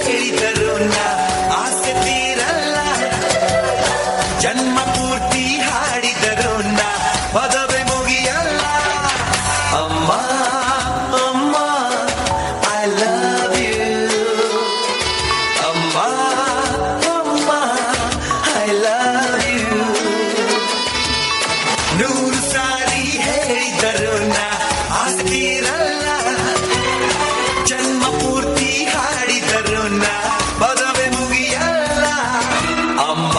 ಹೇಳಿದರು ಆಸೆ ತೀರಲ್ಲ, ಜನ್ಮ ಪೂರ್ತಿ ಹಾಡಿದರು ಪದವೇ ಮುಗಿಯಲ್ಲ. ಅಮ್ಮ ಅಮ್ಮ ಐ ಲವ್ ಯು, ಅಮ್ಮ ಅಮ್ಮ ಐ ಲವ್ ಯು. 100 ಸಾರಿ ಹೇಳಿದರು ಆಸೆ ತೀರಲ್ಲ, ಜನ್ಮ ಪೂರ್ತಿ ಹಾಡಿದರು ಪದವೇ ಮುಗಿಯಲ್ಲ. ಅಮ್ಮ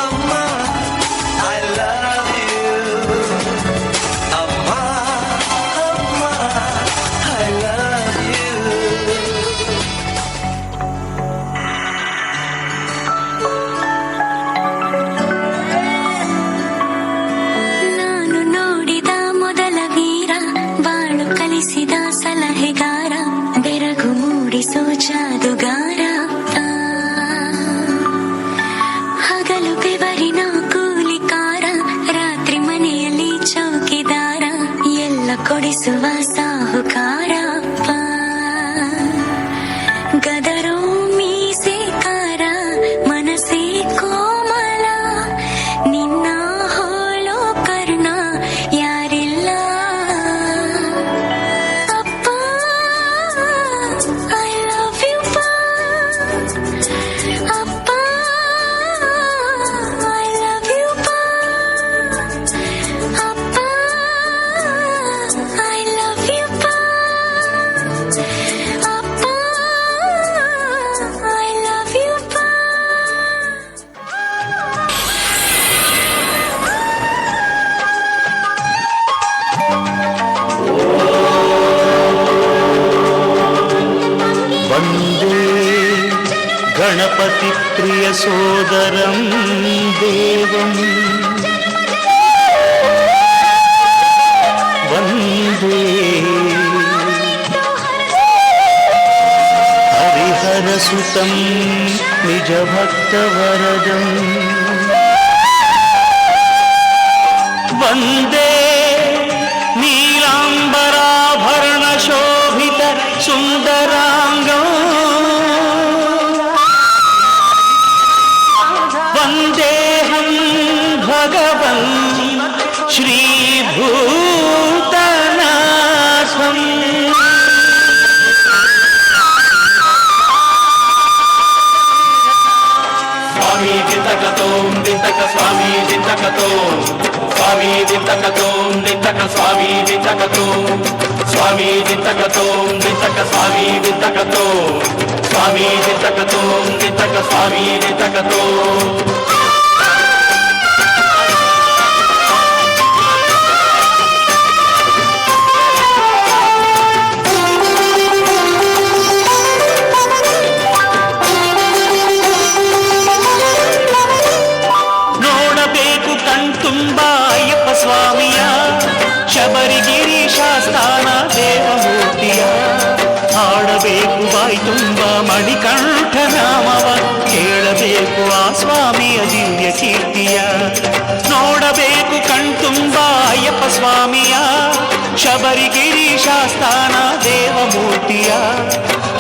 ಅಮ್ಮ ಐ ಲವ್ ಯು, ಅಮ್ಮ ಅಮ್ಮ ಐ ಲವ್ ಯು. ನಾನು ನೋಡಿದ ಮೊದಲ ವೀರ, ಬಾಳು ಕಲಿಸಿದ ಸಲಹೆಗಾರ, ಬೆರಗು ಮೂಡಿಸೋ ಜಾದುಗಾರ. ಹಗಲು ಬೆವರಿನ ಕೂಲಿಕಾರ, ರಾತ್ರಿ ಮನೆಯಲ್ಲಿ ಚೌಕಿದಾರ, ಎಲ್ಲ ಕೊಡಿಸುವ ಸಾಹುಕಾರ. ಗದರೋ ಮೀಸೆಕಾರ, ಮನಸ್ಸೇ ಕೋಮಲ, ನಿನ್ನ ಹೋಲೋ ಕರ್ಣ ಯಾರಿಲ್ಲ. ಅಪ್ಪ ಐ ಲವ್ ಯು ಪಾ, ಅಪ್ಪ ಐ ಲವ್ ಯು ಪಾ, ಅಪ್ಪ ಐ ಲವ್ ಯು ಪಾ, ಅಪ್ಪ ಐ ಲವ್ ಯು ಪಾ. वन्दे गणपति प्रिय सोदरं देवम्, वन्दे हरिहरसुतं निजभक्तवरदम्, वन्दे नीलाम्बराभरणशोभित सुन्दराङ्गम्, वन्देऽहं भगवन् श्रीभूतनाथम्. स्वामी दिन्तकतों दिन्तक स्वामी दिन्तकतों, स्वामी दिन्तकतों दिन्तक स्वामी दिन्तकतों, स्वामी दिन्तकतों दिन्तक स्वामी दिन्तकतों, स्वामी दिन्तकतों दिन्तक स्वामी दिन्तकतों. ನೋಡಬೇಕು ಕಣ್ತುಂಬ ಅಯ್ಯಪ್ಪ ಸ್ವಾಮಿಯ, ಶಬರಿಗಿರೀಶ ಸ್ಥಾನ ದೇವಮೂರ್ತಿಯ, ಹಾಡಬೇಕು ಬಾಯಿ ತುಂಬ ಮಣಿಕಂಠ ನಾಮವ, ಕೇಳಬೇಕು ಆ ಸ್ವಾಮಿಯ ದಿವ್ಯ ಕೀರ್ತಿಯ. ನೋಡಬೇಕು ಕಣ್ತುಂಬ ಅಯ್ಯಪ್ಪ ಸ್ವಾಮಿಯ, ಶಬರಿಗಿರೀಶ ಸ್ಥಾನ ದೇವಮೂರ್ತಿಯ,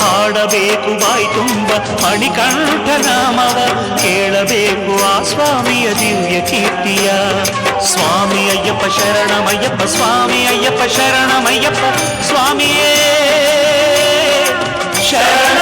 ಹಾಡಬೇಕು ಬಾಯಿ ತುಂಬ ಮಣಿಕಂಠ ನಾಮವ, ಕೇಳಬೇಕು ಆ ಸ್ವಾಮಿಯ ದಿವ್ಯ ಕೀರ್ತಿಯ. ಸ್ವಾಮಿ ಅಯ್ಯಪ್ಪ ಶರಣಮಯ್ಯಪ್ಪ, ಸ್ವಾಮಿ ಅಯ್ಯಪ್ಪ ಶರಣಮಯ್ಯಪ್ಪ, ಸ್ವಾಮಿಯೇ ಶರಣ